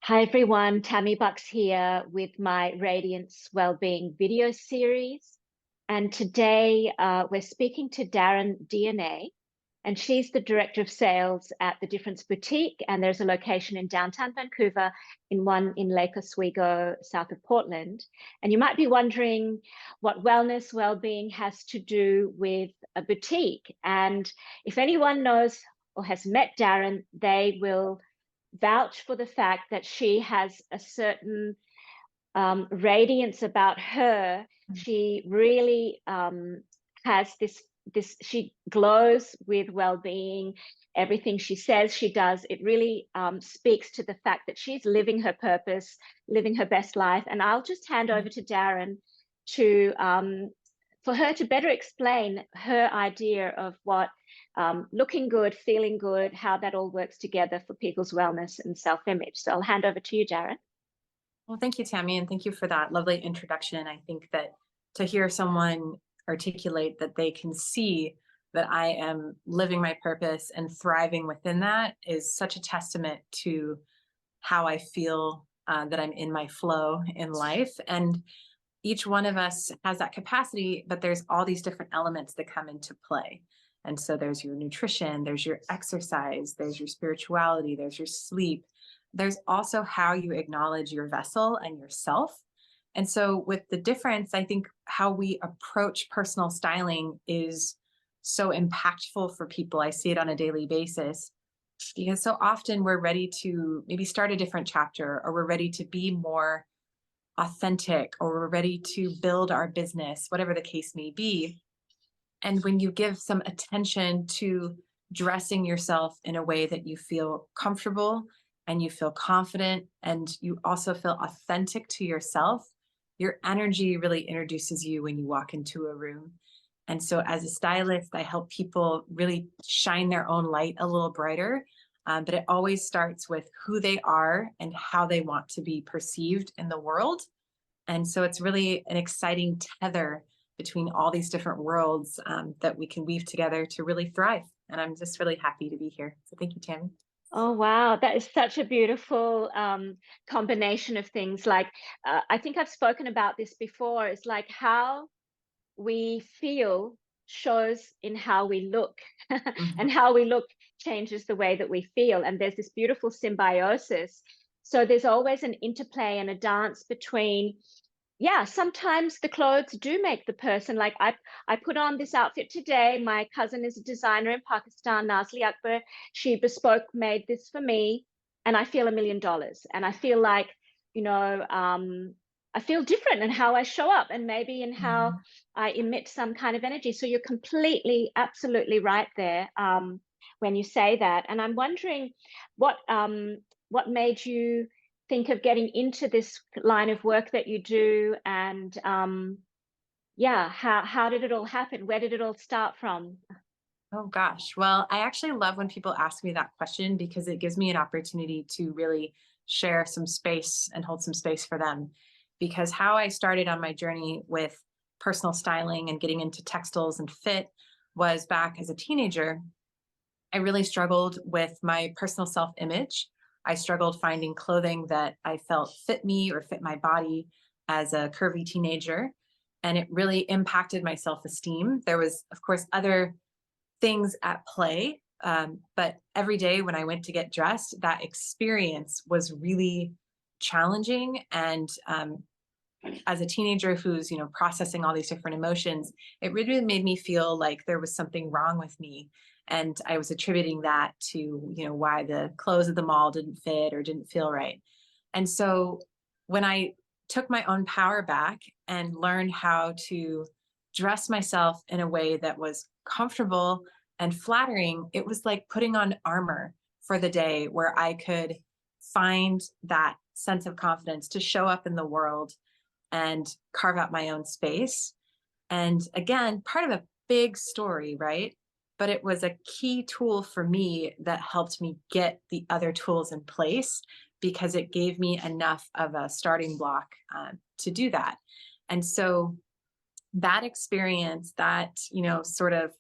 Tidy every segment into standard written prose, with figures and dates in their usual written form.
Hi everyone, Tammy Bux here with my Radiance Wellbeing video series. And today we're speaking to Daron Deonier, and she's the Director of Sales at the Difference Boutique. And there's a location in downtown Vancouver, one in Lake Oswego, south of Portland. And you might be wondering what wellness, wellbeing has to do with a boutique. And if anyone knows or has met Daron, they will vouch for the fact that she has a certain radiance about her. She really has this. She glows with well-being. Everything she says, she does. It really speaks to the fact that she's living her purpose, living her best life. And I'll just hand over to Daron to for her to better explain her idea of what looking good, feeling good, how that all works together for people's wellness and self-image. So I'll hand over to you, Daron. Well, thank you, Tammy, and thank you for that lovely introduction. I think that to hear someone articulate that they can see that I am living my purpose and thriving within that is such a testament to how I feel that I'm in my flow in life. And each one of us has that capacity, but there's all these different elements that come into play. And so there's your nutrition, there's your exercise, there's your spirituality, there's your sleep. There's also how you acknowledge your vessel and yourself. And so with the difference, I think how we approach personal styling is so impactful for people. I see it on a daily basis because so often we're ready to maybe start a different chapter, or we're ready to be more authentic, or we're ready to build our business, whatever the case may be. And when you give some attention to dressing yourself in a way that you feel comfortable and you feel confident and you also feel authentic to yourself, your energy really introduces you when you walk into a room. And so as a stylist, I help people really shine their own light a little brighter. But it always starts with who they are and how they want to be perceived in the world. And so it's really an exciting tether between all these different worlds that we can weave together to really thrive. And I'm just really happy to be here. So thank you, Tammy. Oh, wow. That is such a beautiful combination of things. Like, I think I've spoken about this before. It's like how we feel shows in how we look, Mhm. and how we look changes the way that we feel. And there's this beautiful symbiosis. So there's always an interplay and a dance between, yeah, sometimes the clothes do make the person. Like I put on this outfit today. My cousin is a designer in Pakistan, Nazli Akbar. She bespoke made this for me, and I feel $1 million. And I feel like, you know, I feel different in how I show up, and maybe in how Mhm. I emit some kind of energy. So you're completely, absolutely right there when you say that. And I'm wondering what made you think of getting into this line of work that you do, and yeah, how did it all happen? Where did it all start from? Oh gosh. Well, I actually love when people ask me that question because it gives me an opportunity to really share some space and hold some space for them. Because how I started on my journey with personal styling and getting into textiles and fit was back as a teenager. I really struggled with my personal self-image. I struggled finding clothing that I felt fit me or fit my body as a curvy teenager. And it really impacted my self-esteem. There was, of course, other things at play. But every day when I went to get dressed, that experience was really challenging. And as a teenager who's, processing all these different emotions, it really made me feel like there was something wrong with me. And I was attributing that to, why the clothes at the mall didn't fit or didn't feel right. And so when I took my own power back and learned how to dress myself in a way that was comfortable and flattering, it was like putting on armor for the day where I could find that sense of confidence to show up in the world and carve out my own space. And again, part of a big story, right? But it was a key tool for me that helped me get the other tools in place because it gave me enough of a starting block to do that. And so that experience, that, sort of,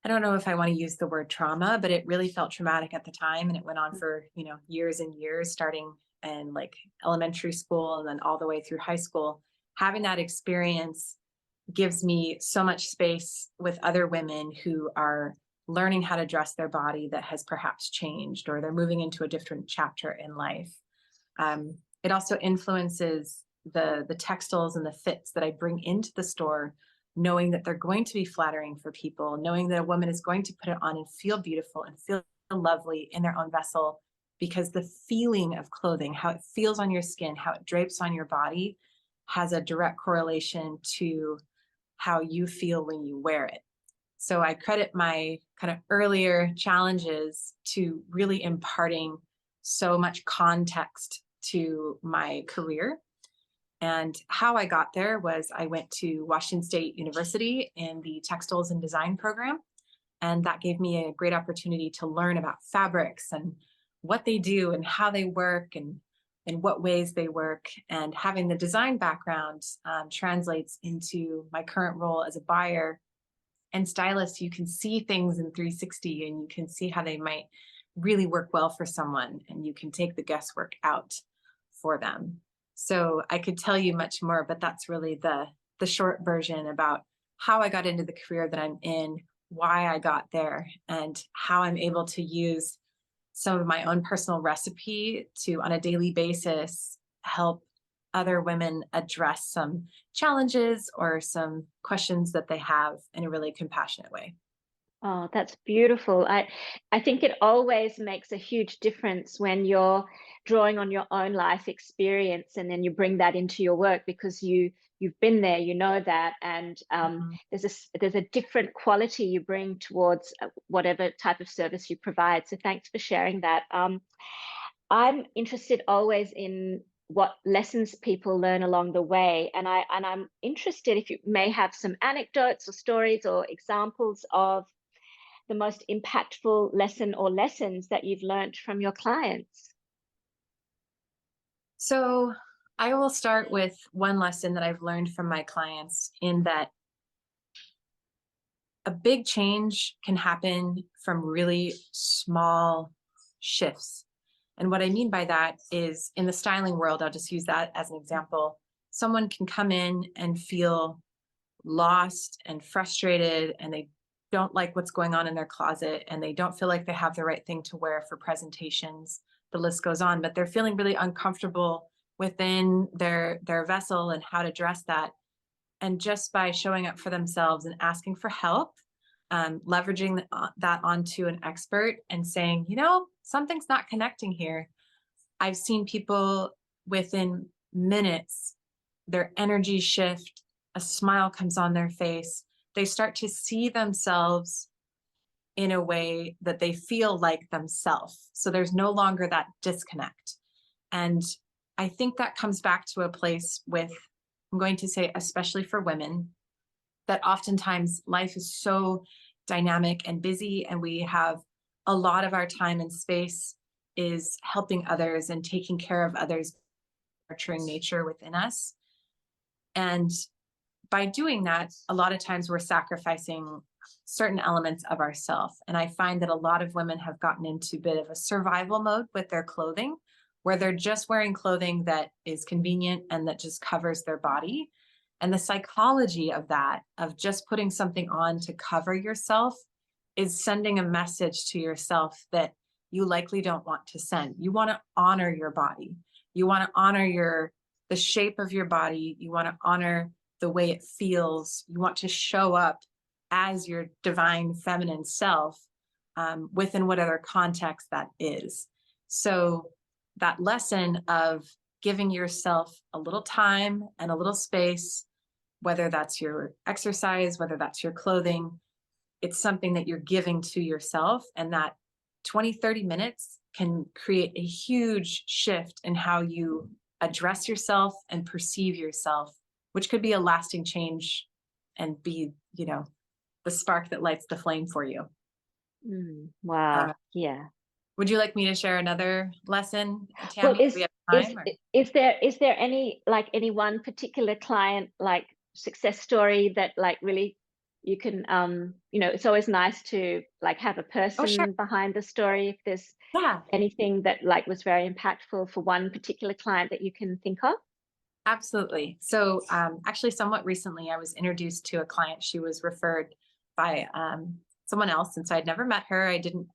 I don't know if I want to use the word trauma, but it really felt traumatic at the time. And it went on for, years and years, starting and like elementary school and then all the way through high school, having that experience gives me so much space with other women who are learning how to dress their body that has perhaps changed, or they're moving into a different chapter in life. It also influences the textiles and the fits that I bring into the store, knowing that they're going to be flattering for people, knowing that a woman is going to put it on and feel beautiful and feel lovely in their own vessel, because the feeling of clothing, how it feels on your skin, how it drapes on your body, has a direct correlation to how you feel when you wear it. So I credit my kind of earlier challenges to really imparting so much context to my career. And how I got there was I went to Washington State University in the textiles and design program. And that gave me a great opportunity to learn about fabrics and what they do and how they work and in what ways they work. And having the design background translates into my current role as a buyer and stylist. You can see things in 360 and you can see how they might really work well for someone, and you can take the guesswork out for them. So I could tell you much more, but that's really the short version about how I got into the career that I'm in, why I got there, and how I'm able to use some of my own personal recipe to, on a daily basis, help other women address some challenges or some questions that they have in a really compassionate way. Oh, that's beautiful. I think it always makes a huge difference when you're drawing on your own life experience and then you bring that into your work, because you've been there, you know that, and there's a different quality you bring towards whatever type of service you provide. So thanks for sharing that. I'm interested always in what lessons people learn along the way, and I'm interested if you may have some anecdotes or stories or examples of the most impactful lesson or lessons that you've learned from your clients. So I will start with one lesson that I've learned from my clients, in that a big change can happen from really small shifts. And what I mean by that is, in the styling world, I'll just use that as an example. Someone can come in and feel lost and frustrated, and they don't like what's going on in their closet, and they don't feel like they have the right thing to wear for presentations. The list goes on, but they're feeling really uncomfortable within their vessel and how to dress that. And just by showing up for themselves and asking for help, leveraging that onto an expert and saying, something's not connecting here. I've seen people within minutes, their energy shift, a smile comes on their face. They start to see themselves in a way that they feel like themselves. So there's no longer that disconnect. And I think that comes back to a place with, I'm going to say, especially for women, that oftentimes life is so dynamic and busy, and we have a lot of our time and space is helping others and taking care of others, nurturing nature within us. And by doing that, a lot of times we're sacrificing certain elements of ourselves. And I find that a lot of women have gotten into a bit of a survival mode with their clothing, where they're just wearing clothing that is convenient and that just covers their body. And the psychology of that, of just putting something on to cover yourself, is sending a message to yourself that you likely don't want to send. You want to honor your body. You want to honor the shape of your body. You want to honor the way it feels. You want to show up as your divine feminine self, within whatever context that is. So that lesson of giving yourself a little time and a little space, whether that's your exercise, whether that's your clothing, it's something that you're giving to yourself. And that 20, 30 minutes can create a huge shift in how you address yourself and perceive yourself, which could be a lasting change and be, the spark that lights the flame for you. Wow. Yeah. Would you like me to share another lesson, Well, Tammy? is there any one particular client, like, success story that really you can, it's always nice to like have a Oh, sure. person behind the story. If there's Yeah, anything that like was very impactful for one particular client that you can think of. absolutely. So actually, somewhat recently, I was introduced to a client. She was referred by someone else. And so I'd never met her. I didn't,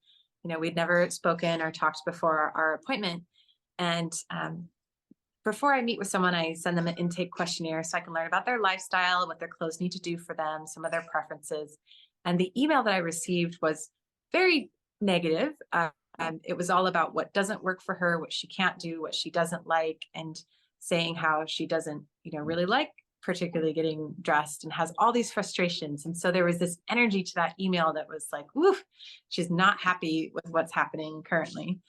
we'd never spoken or talked before our appointment. And before I meet with someone, I send them an intake questionnaire so I can learn about their lifestyle, what their clothes need to do for them, some of their preferences. And the email that I received was very negative. It was all about what doesn't work for her, what she can't do, what she doesn't like, and saying how she doesn't, really like particularly getting dressed and has all these frustrations. And so there was this energy to that email that was like, woof, she's not happy with what's happening currently.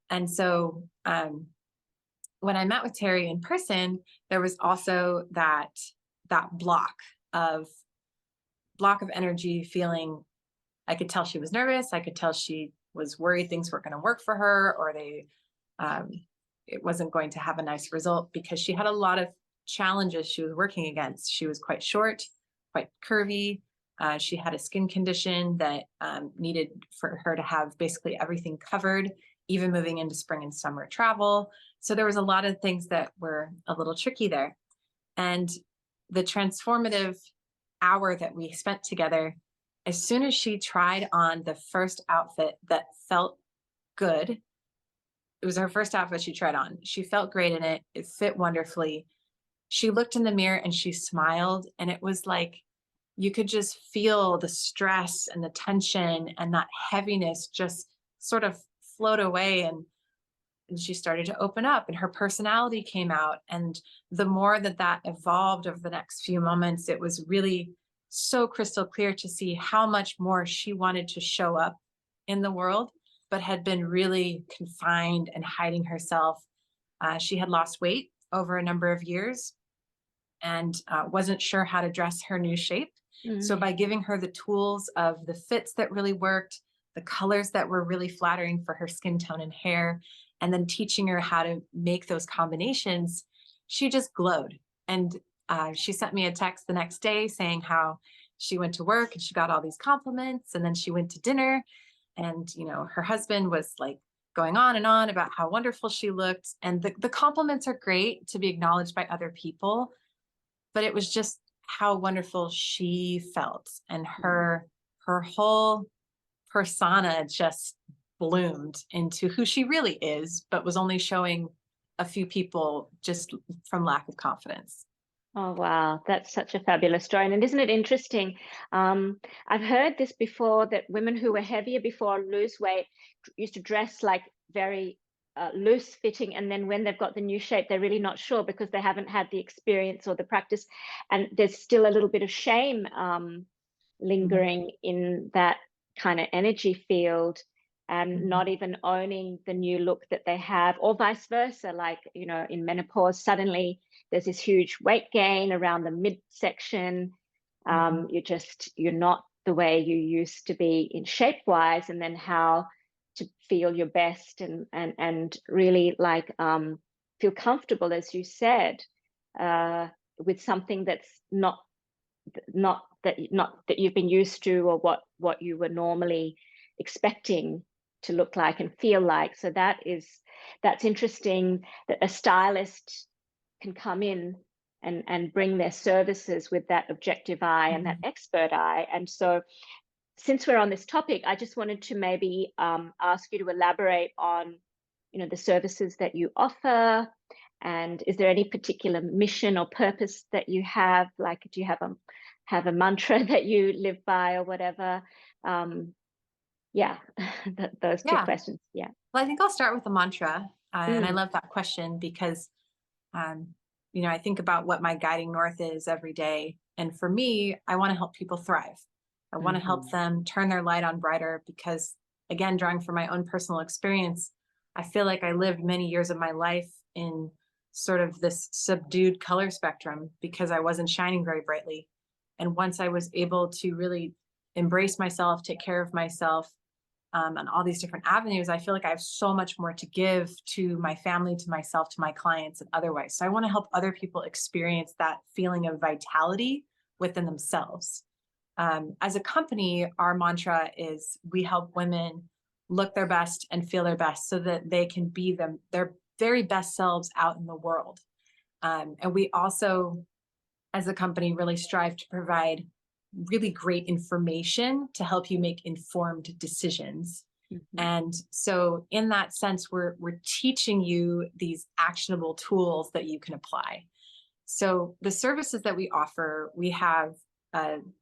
And so when I met with Terry in person, there was also that block of energy, feeling. I could tell she was nervous. I could tell she was worried things weren't going to work for her, or it wasn't going to have a nice result, because she had a lot of challenges she was working against. She was quite short, quite curvy. She had a skin condition that needed for her to have basically everything covered, even moving into spring and summer travel. So there was a lot of things that were a little tricky there. And the transformative hour that we spent together, as soon as she tried on the first outfit that felt good, it was her first outfit she tried on. She felt great in it. It fit wonderfully. She looked in the mirror and she smiled, and it was like you could just feel the stress and the tension and that heaviness just sort of float away. And she started to open up, and her personality came out. And the more that evolved over the next few moments, it was really so crystal clear to see how much more she wanted to show up in the world, but had been really confined and hiding herself. She had lost weight over a number of years and wasn't sure how to dress her new shape. So by giving her the tools of the fits that really worked, the colors that were really flattering for her skin tone and hair, and then teaching her how to make those combinations, she just glowed. And she sent me a text the next day saying how she went to work and she got all these compliments, and then she went to dinner, and her husband was like going on and on about how wonderful she looked. And the compliments are great to be acknowledged by other people, but it was just how wonderful she felt, and her whole persona just bloomed into who she really is, but was only showing a few people just from lack of confidence. Oh, wow. That's such a fabulous story. And isn't it interesting? I've heard this before, that women who were heavier before lose weight used to dress like very loose fitting. And then when they've got the new shape, they're really not sure because they haven't had the experience or the practice. And there's still a little bit of shame lingering in that kind of energy field, and not even owning the new look that they have, or vice versa. Like, in menopause, suddenly there's this huge weight gain around the midsection. You're not the way you used to be in shape wise, and then how to feel your best and really like feel comfortable, as you said, with something that's not that you've been used to, or what you were normally expecting to look like and feel like. So that's interesting, that a stylist can come in and bring their services with that objective eye and that expert eye. And so, since we're on this topic, I just wanted to maybe ask you to elaborate on the services that you offer. And is there any particular mission or purpose that you have? Like, do you have a mantra that you live by, or whatever? Yeah, those two Yeah. questions. Yeah. Well, I think I'll start with the mantra. And I love that question because, I think about what my guiding north is every day. And for me, I want to help people thrive. I want to help them turn their light on brighter, because, again, drawing from my own personal experience, I feel like I lived many years of my life in sort of this subdued color spectrum because I wasn't shining very brightly. And once I was able to really embrace myself, take care of myself, on all these different avenues, I feel like I have so much more to give to my family, to myself, to my clients, and otherwise. So I want to help other people experience that feeling of vitality within themselves. as a company, our mantra is we help women look their best and feel their best so that they can be their very best selves out in the world. And we also, as a company, really strive to provide really great information to help you make informed decisions. Mm-hmm. And so in that sense, we're teaching you these actionable tools that you can apply. So the services that we offer, we have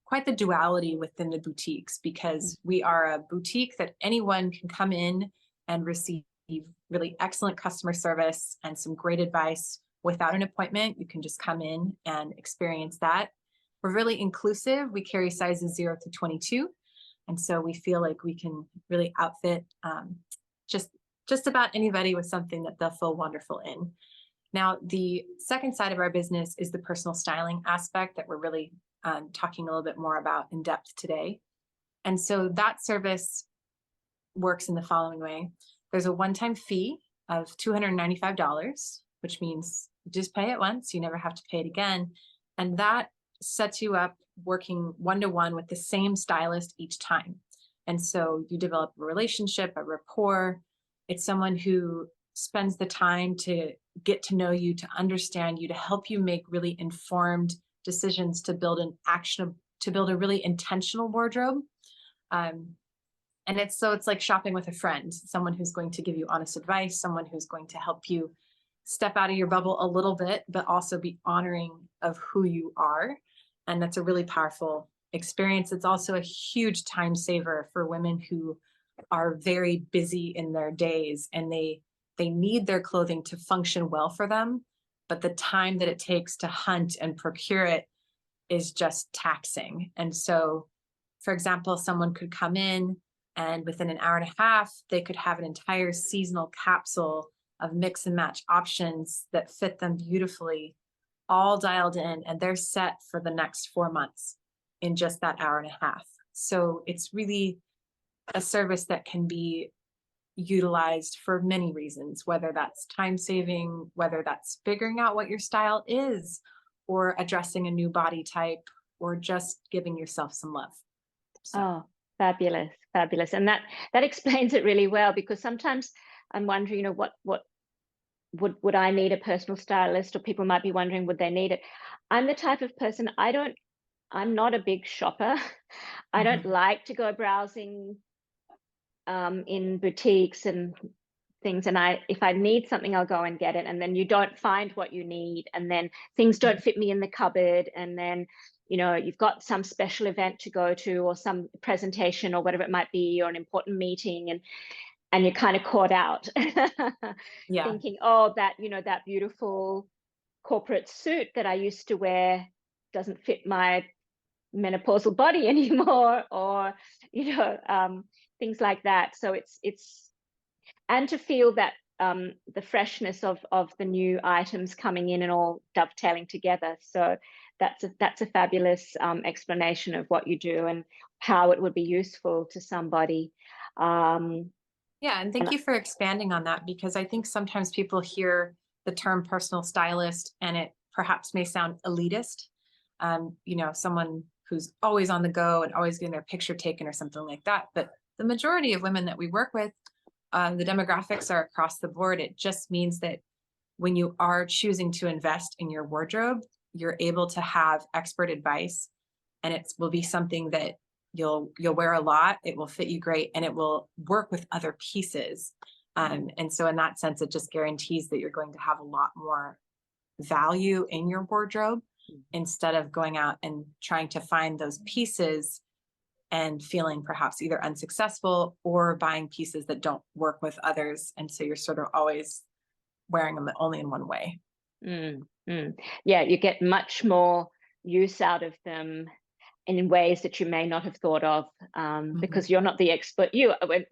quite the duality within the boutiques, because we are a boutique that anyone can come in and receive really excellent customer service and some great advice without an appointment. You can just come in and experience that. We're really inclusive. We carry sizes 0 to 22. And so we feel like we can really outfit just about anybody with something that they'll feel wonderful in. Now, the second side of our business is the personal styling aspect that we're really talking a little bit more about in depth today. And so that service works in the following way. There's a one-time fee of $295, which means you just pay it once, you never have to pay it again. And that sets you up working one-to-one with the same stylist each time. And so you develop a relationship, a rapport. It's someone who spends the time to get to know you, to understand you, to help you make really informed decisions, to build a really intentional wardrobe. And it's like shopping with a friend, someone who's going to give you honest advice, someone who's going to help you step out of your bubble a little bit, but also be honoring of who you are. And that's a really powerful experience. It's also a huge time saver for women who are very busy in their days, and they need their clothing to function well for them. But the time that it takes to hunt and procure it is just taxing. And so, for example, someone could come in and within an hour and a half, they could have an entire seasonal capsule of mix and match options that fit them beautifully, all dialed in, and they're set for the next 4 months in just that hour and a half. So it's really a service that can be utilized for many reasons, whether that's time saving, whether that's figuring out what your style is, or addressing a new body type, or just giving yourself some love. So. Oh, fabulous, fabulous. And that explains it really well, because sometimes I'm wondering, what would I need a personal stylist, or people might be wondering, would they need it? I'm the type of person, I'm not a big shopper. I don't like to go browsing in boutiques and things, and if I need something, I'll go and get it, and then you don't find what you need, and then things don't fit me in the cupboard, and then you've got some special event to go to, or some presentation, or whatever it might be, or an important meeting, and you're kind of caught out. Yeah. Thinking, oh, that that beautiful corporate suit that I used to wear doesn't fit my menopausal body anymore, or things like that. So it's and to feel that the freshness of the new items coming in and all dovetailing together. So that's a fabulous explanation of what you do and how it would be useful to somebody. Yeah, and thank you for expanding on that, because I think sometimes people hear the term personal stylist and it perhaps may sound elitist. Someone who's always on the go and always getting their picture taken or something like that. But the majority of women that we work with, the demographics are across the board. It just means that when you are choosing to invest in your wardrobe, you're able to have expert advice, and it will be something that you'll wear a lot. It will fit you great, and it will work with other pieces. And so in that sense, it just guarantees that you're going to have a lot more value in your wardrobe, instead of going out and trying to find those pieces and feeling perhaps either unsuccessful or buying pieces that don't work with others. And so you're sort of always wearing them only in one way. Yeah, you get much more use out of them in ways that you may not have thought of, because you're not the expert.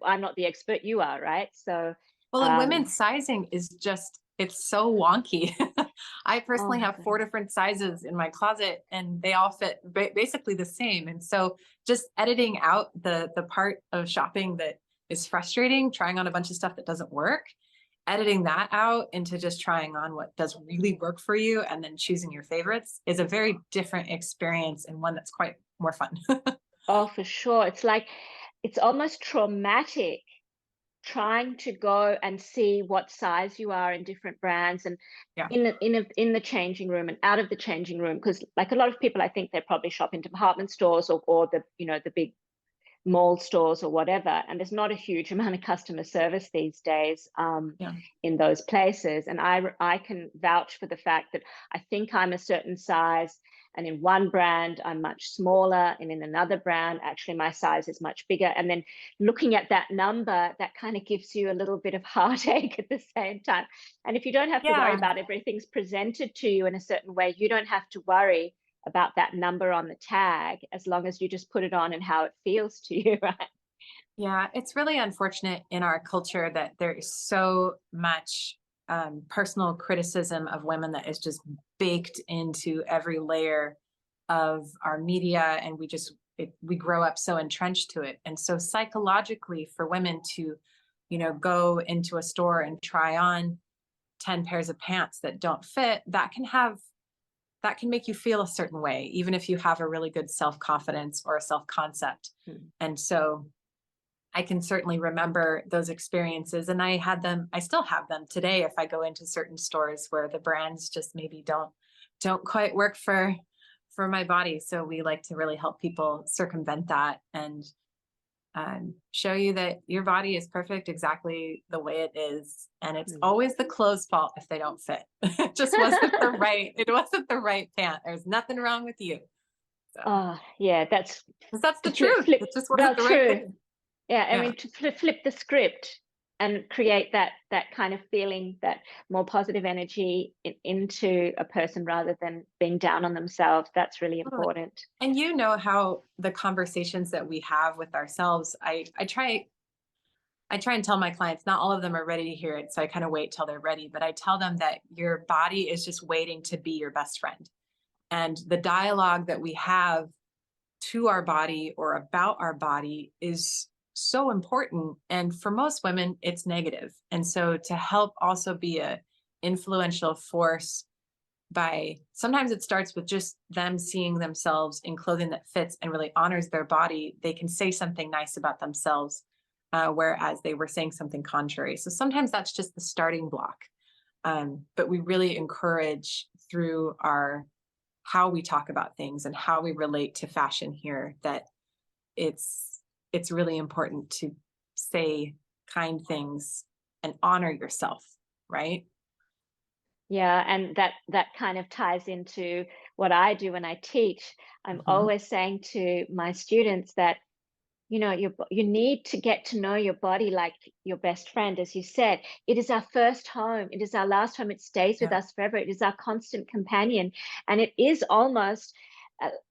I'm not the expert, you are, right? So well, and women's sizing is just, it's so wonky. I personally have 4 different sizes in my closet, and they all fit basically the same. And so just editing out the part of shopping that is frustrating, trying on a bunch of stuff that doesn't work, editing that out into just trying on what does really work for you, and then choosing your favorites, is a very different experience, and one that's quite more fun. Oh, for sure. It's like, it's almost traumatic trying to go and see what size you are in different brands, and Yeah. in the changing room and out of the changing room, because like a lot of people, I think they probably shop in department stores, or the, the big mall stores or whatever, and there's not a huge amount of customer service these days, Yeah. in those places. And I can vouch for the fact that I think I'm a certain size, and in one brand I'm much smaller, and in another brand actually my size is much bigger. And then looking at that number, that kind of gives you a little bit of heartache at the same time. And if you don't have to worry Yeah. about everything's presented to you in a certain way, you don't have to worry about that number on the tag, as long as you just put it on and how it feels to you, right? Yeah, it's really unfortunate in our culture that there is so much personal criticism of women that is just baked into every layer of our media, and we grow up so entrenched to it. And so psychologically, for women to, go into a store and try on 10 pairs of pants that don't fit, that can make you feel a certain way, even if you have a really good self-confidence or a self-concept. Hmm. And so I can certainly remember those experiences, and I still have them today if I go into certain stores where the brands just maybe don't quite work for my body. So we like to really help people circumvent that, and show you that your body is perfect exactly the way it is. And it's Hmm. always the clothes fault if they don't fit. It wasn't the right pant. There's nothing wrong with you. So Oh, yeah, that's 'cause that's the to flip, truth. flip. It just Well, wasn't the right true. thing. Yeah, I Yeah. mean, to flip the script and create that kind of feeling, that more positive energy into a person rather than being down on themselves. That's really Totally. important. And how the conversations that we have with ourselves, I try and tell my clients, not all of them are ready to hear it. So I kind of wait till they're ready, but I tell them that your body is just waiting to be your best friend. And the dialogue that we have to our body or about our body is so important. And for most women, it's negative. And so to help also be a influential force, by sometimes it starts with just them seeing themselves in clothing that fits and really honors their body, they can say something nice about themselves, whereas they were saying something contrary. So sometimes that's just the starting block. But we really encourage through our how we talk about things and how we relate to fashion here that it's really important to say kind things and honor yourself, right? Yeah, and that kind of ties into what I do when I teach. I'm Mhm. always saying to my students that, you need to get to know your body like your best friend. As you said, it is our first home, it is our last home, it stays with Yeah. us forever, it is our constant companion. And it is almost,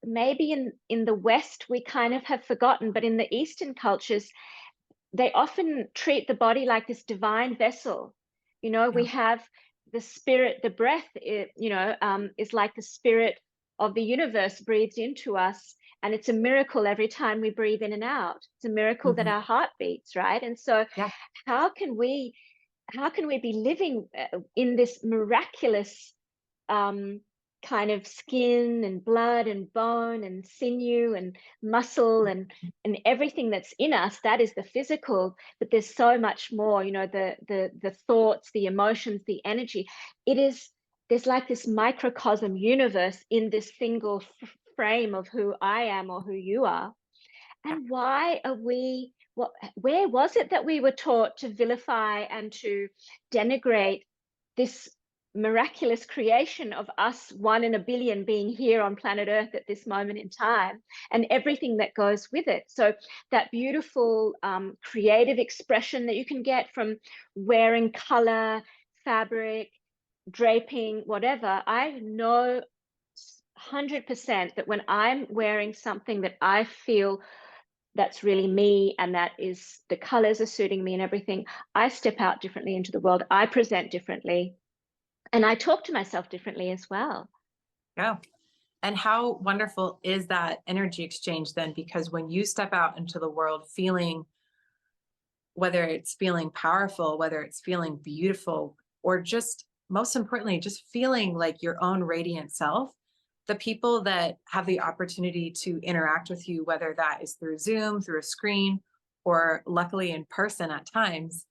maybe in the West we kind of have forgotten, but in the Eastern cultures they often treat the body like this divine vessel. Yeah. We have the spirit, the breath, is like the spirit of the universe breathes into us. And it's a miracle every time we breathe in and out. It's a miracle that Mhm. our heart beats, right? And so Yeah. how can we be living in this miraculous, um, kind of skin and blood and bone and sinew and muscle and everything that's in us? That is the physical, but there's so much more. The thoughts, the emotions, the energy. There's like this microcosm universe in this single frame of who I am or who you are. Yeah. And why are we, where was it that we were taught to vilify and to denigrate this miraculous creation of us, one in a billion, being here on planet Earth at this moment in time, and everything that goes with it? So that beautiful, creative expression that you can get from wearing color, fabric, draping, whatever. I know 100% that when I'm wearing something that I feel that's really me, and that is, the colors are suiting me and everything, I step out differently into the world, I present differently, and I talk to myself differently as well. Yeah. And how wonderful is that energy exchange then? Because when you step out into the world feeling, whether it's feeling powerful, whether it's feeling beautiful, or just most importantly, just feeling like your own radiant self, the people that have the opportunity to interact with you, whether that is through Zoom, through a screen, or luckily in person at times,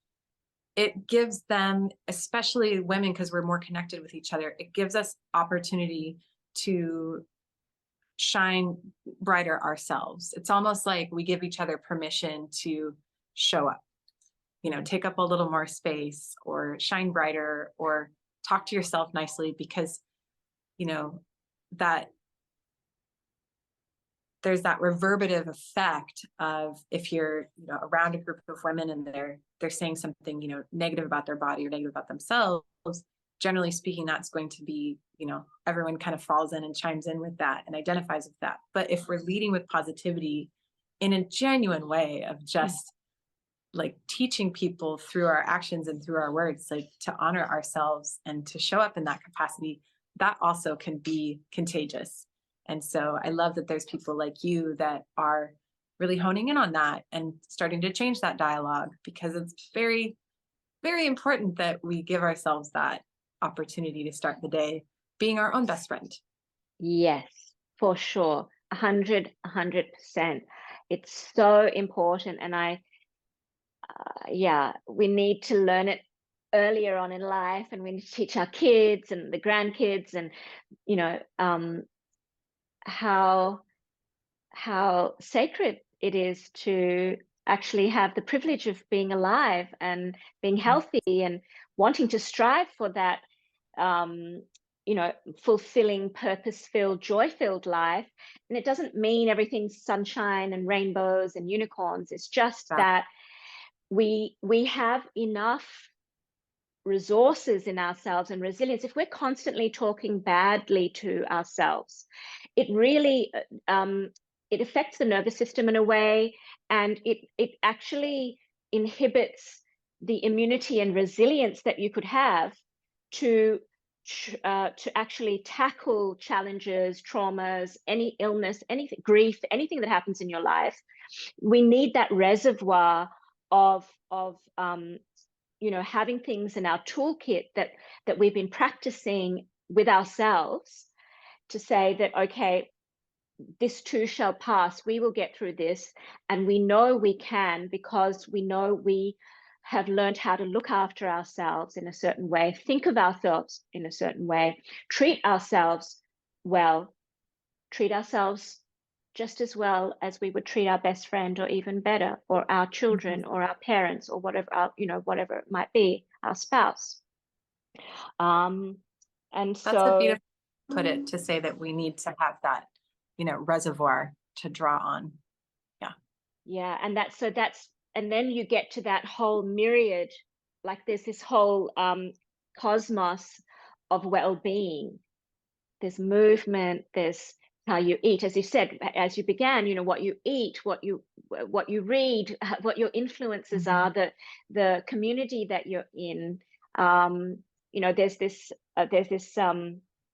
it gives them, especially women, because we're more connected with each other, it gives us opportunity to shine brighter ourselves. It's almost like we give each other permission to show up, take up a little more space, or shine brighter, or talk to yourself nicely, because, that there's that reverberative effect of, if you're, around a group of women and they're saying something, negative about their body or negative about themselves, generally speaking, that's going to be, everyone kind of falls in and chimes in with that and identifies with that. But if we're leading with positivity in a genuine way of just like teaching people through our actions and through our words, like to honor ourselves and to show up in that capacity, that also can be contagious. And so I love that there's people like you that are really honing in on that and starting to change that dialogue, because it's very, very important that we give ourselves that opportunity to start the day being our own best friend. Yes, for sure. 100%. It's so important. And we need to learn it earlier on in life, and we need to teach our kids and the grandkids, and how sacred it is to actually have the privilege of being alive and being healthy and wanting to strive for that fulfilling, purpose-filled, joy-filled life. And it doesn't mean everything's sunshine and rainbows and unicorns. It's just that we have enough resources in ourselves and resilience. If we're constantly talking badly to ourselves, it really it affects the nervous system in a way, and it actually inhibits the immunity and resilience that you could have to actually tackle challenges, traumas, any illness, anything, grief, anything that happens in your life. We need that reservoir of having things in our toolkit that we've been practicing with ourselves, to say that, okay, this too shall pass. We will get through this. And we know we can, because we know we have learned how to look after ourselves in a certain way, think of ourselves in a certain way, treat ourselves well, treat ourselves just as well as we would treat our best friend, or even better, or our children, or our parents, or whatever, whatever it might be, our spouse. And that's a beautiful put it, to say that we need to have that, reservoir to draw on. Yeah. And and then you get to that whole myriad, like there's this whole cosmos of well-being. There's movement, there's how you eat, as you said, as you began, what you eat, what you read, what your influences are, the community that you're in. There's this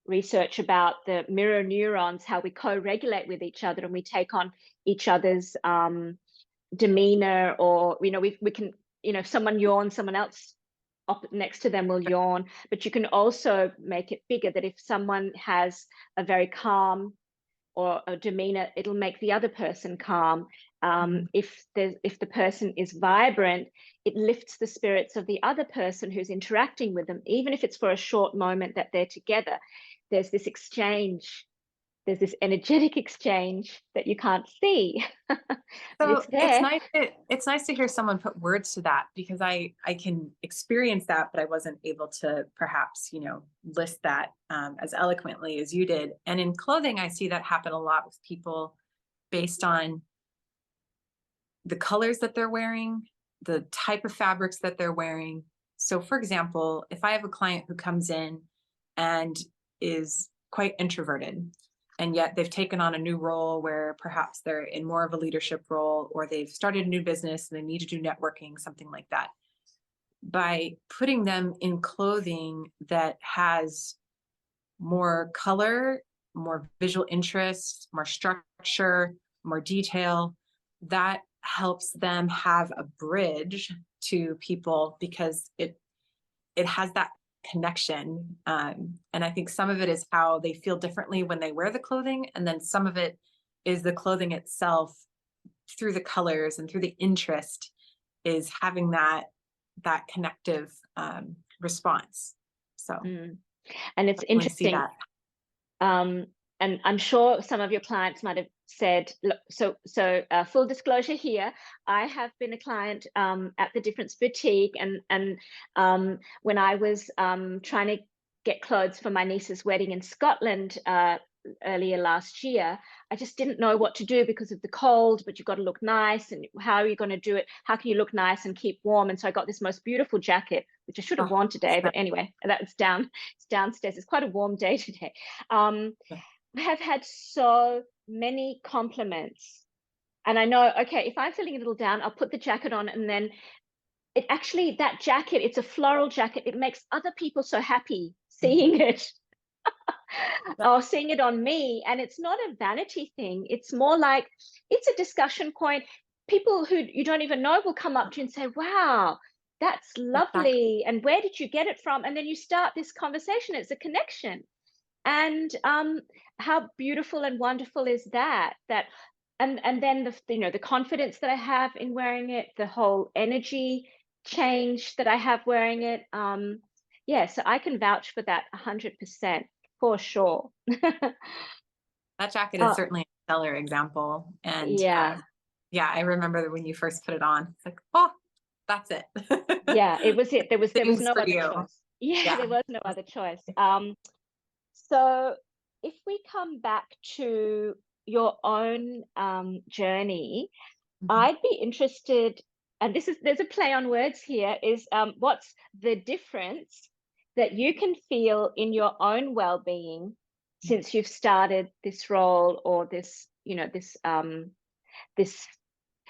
research about the mirror neurons, how we co-regulate with each other, and we take on each other's demeanor, or we can, if someone yawns, someone else next to them will yawn. But you can also make it bigger, that if someone has a very calm or a demeanor, it'll make the other person calm. If the person is vibrant, it lifts the spirits of the other person who's interacting with them, even if it's for a short moment that they're together. There's this exchange, there's this energetic exchange that you can't see. So it's there. It's nice to hear someone put words to that, because I can experience that, but I wasn't able to perhaps, list that as eloquently as you did. And in clothing, I see that happen a lot with people based on the colors that they're wearing, the type of fabrics that they're wearing. So for example, if I have a client who comes in and is quite introverted, and yet they've taken on a new role where perhaps they're in more of a leadership role, or they've started a new business and they need to do networking, something like that. By putting them in clothing that has more color, more visual interest, more structure, more detail, that helps them have a bridge to people, because it has that connection. And I think some of it is how they feel differently when they wear the clothing. And then some of it is the clothing itself, through the colors and through the interest, is having that connective response. So and it's we see interesting. that. And I'm sure some of your clients might have said, look, so full disclosure here, I have been a client at the Difference Boutique, and when I was trying to get clothes for my niece's wedding in Scotland earlier last year, I just didn't know what to do because of the cold, but you've got to look nice, and how are you going to do it? How can you look nice and keep warm? And so I got this most beautiful jacket, which I should have worn today, but anyway, that's it's downstairs. It's quite a warm day today. I have had so many compliments, and I know, okay, if I'm feeling a little down, I'll put the jacket on, and then that jacket, it's a floral jacket. It makes other people so happy seeing it. Or seeing it on me. And it's not a vanity thing. It's more like, it's a discussion point. People who you don't even know will come up to you and say, wow, that's lovely. And where did you get it from? And then you start this conversation. It's a connection. And how beautiful and wonderful is that? And then the confidence that I have in wearing it, the whole energy change that I have wearing it. Yeah, so I can vouch for that 100%. For sure. That jacket is certainly a stellar example. And yeah, I remember when you first put it on, it's like, oh, that's it. Yeah, it was it. There was no other choice. Yeah, there was no other choice. So if we come back to your own journey, I'd be interested, and there's a play on words here, is what's the difference that you can feel in your own well-being since you've started this role, or this this,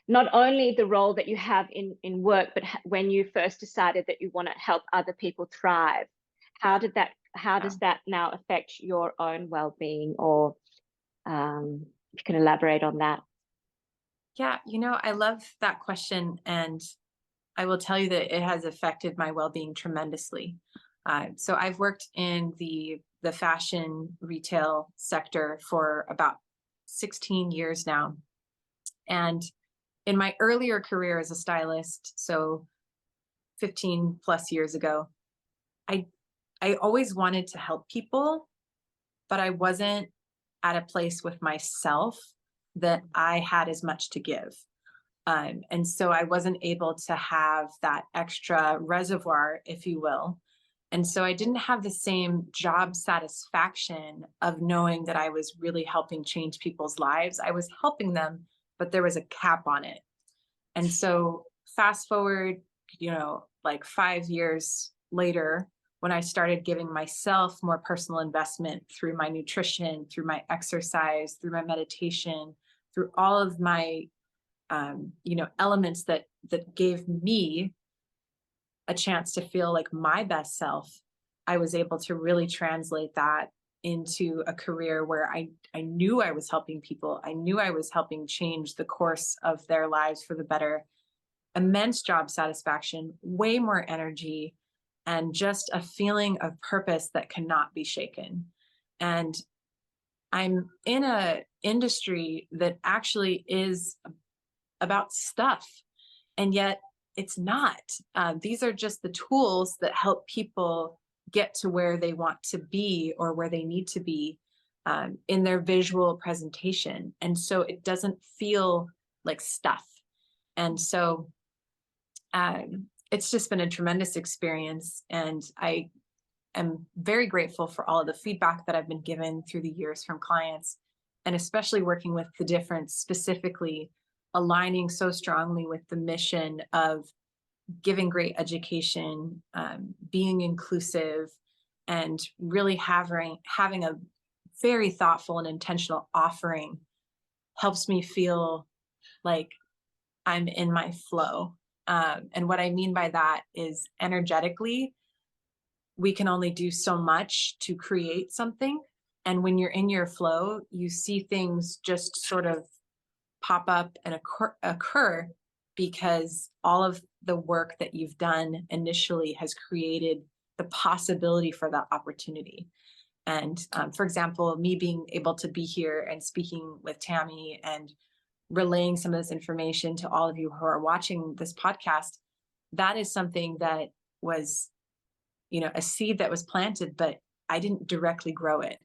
not only the role that you have in work, but when you first decided that you want to help other people thrive. How does that now affect your own well-being? Or if you can elaborate on that. Yeah, I love that question. And I will tell you that it has affected my well-being tremendously. So I've worked in the fashion retail sector for about 16 years now. And in my earlier career as a stylist, so 15 plus years ago, I always wanted to help people, but I wasn't at a place with myself that I had as much to give. And so I wasn't able to have that extra reservoir, if you will. And so I didn't have the same job satisfaction of knowing that I was really helping change people's lives. I was helping them, but there was a cap on it. And so fast forward, like 5 years later, when I started giving myself more personal investment through my nutrition, through my exercise, through my meditation, through all of my elements that gave me a chance to feel like my best self, I was able to really translate that into a career where I knew I was helping people. I knew I was helping change the course of their lives for the better. Immense job satisfaction, way more energy, and just a feeling of purpose that cannot be shaken. And I'm in a industry that actually is about stuff, and yet it's not. These are just the tools that help people get to where they want to be, or where they need to be in their visual presentation. And so it doesn't feel like stuff. And so it's just been a tremendous experience. And I am very grateful for all of the feedback that I've been given through the years from clients, and especially working with The Difference, specifically aligning so strongly with the mission of giving great education, being inclusive, and really having a very thoughtful and intentional offering helps me feel like I'm in my flow. And what I mean by that is, energetically, we can only do so much to create something. And when you're in your flow, you see things just sort of pop up and occur because all of the work that you've done initially has created the possibility for that opportunity. And for example, me being able to be here and speaking with Tammy and relaying some of this information to all of you who are watching this podcast, that is something that was, a seed that was planted, but I didn't directly grow it.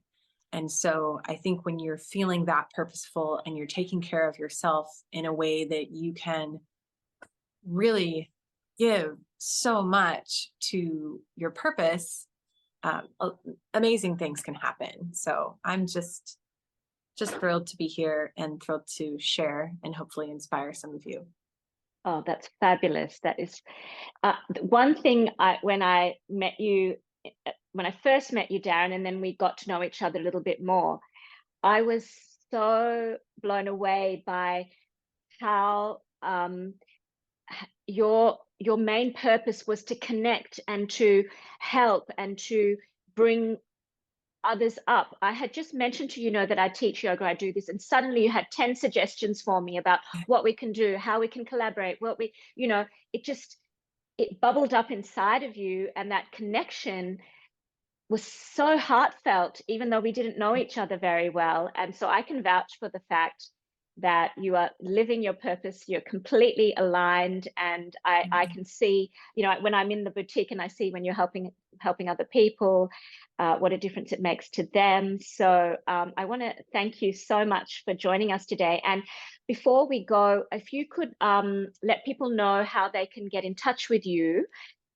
And so I think when you're feeling that purposeful and you're taking care of yourself in a way that you can really give so much to your purpose, amazing things can happen. So I'm just thrilled to be here and thrilled to share and hopefully inspire some of you. Oh, that's fabulous. That is one thing. When I met you, when I first met you, Daron, and then we got to know each other a little bit more, I was so blown away by how your main purpose was to connect and to help and to bring others up. I had just mentioned to that I teach yoga, I do this, and suddenly you had 10 suggestions for me about what we can do, how we can collaborate, what we, it bubbled up inside of you, and that connection was so heartfelt, even though we didn't know each other very well. And so I can vouch for the fact that you are living your purpose, you're completely aligned. And I can see, when I'm in the boutique and I see when you're helping other people, what a difference it makes to them. So I want to thank you so much for joining us today. And before we go, if you could let people know how they can get in touch with you.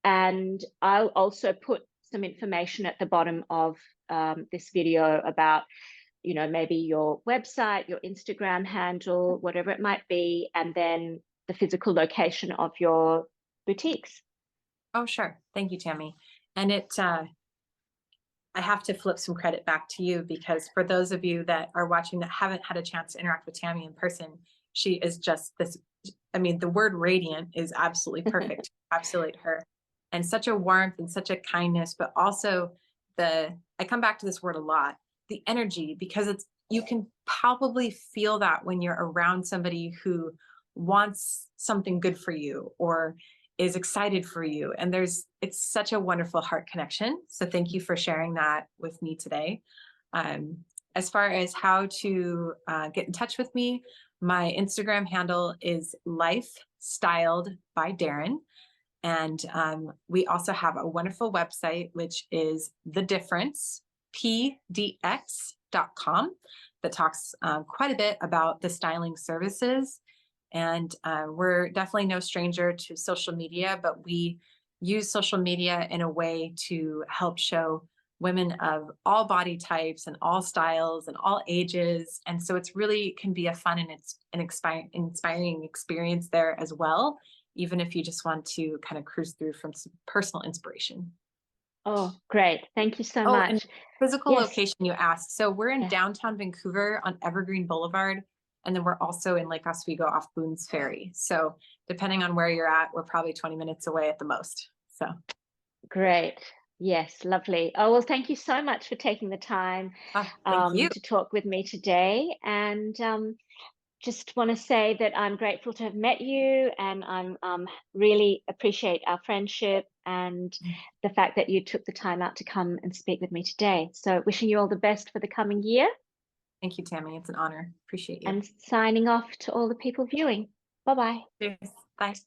And I'll also put some information at the bottom of this video about maybe your website, your Instagram handle, whatever it might be, and then the physical location of your boutiques. Oh, sure. Thank you, Tammy. And I have to flip some credit back to you, because for those of you that are watching that haven't had a chance to interact with Tammy in person, she is just this, the word radiant is absolutely perfect to encapsulate her. And such a warmth and such a kindness, but also I come back to this word a lot, the energy, because you can palpably feel that when you're around somebody who wants something good for you or is excited for you. And it's such a wonderful heart connection. So thank you for sharing that with me today. As far as how to get in touch with me, my Instagram handle is Life Styled by Daron. And we also have a wonderful website, which is The Difference, pdx.com, that talks quite a bit about the styling services. And we're definitely no stranger to social media, but we use social media in a way to help show women of all body types and all styles and all ages. And so it's really can be a fun and it's an inspiring experience there as well, even if you just want to kind of cruise through from some personal inspiration. Oh, great. Thank you so much. And physical location you asked. So we're in downtown Vancouver on Evergreen Boulevard. And then we're also in Lake Oswego off Boone's Ferry. So depending on where you're at, we're probably 20 minutes away at the most. So great. Yes, lovely. Oh, well, thank you so much for taking the time to talk with me today. And just want to say that I'm grateful to have met you, and I'm really appreciate our friendship and the fact that you took the time out to come and speak with me today. So wishing you all the best for the coming year. Thank you, Tammy. It's an honor. Appreciate you. And signing off to all the people viewing. Bye-bye. Cheers. Bye.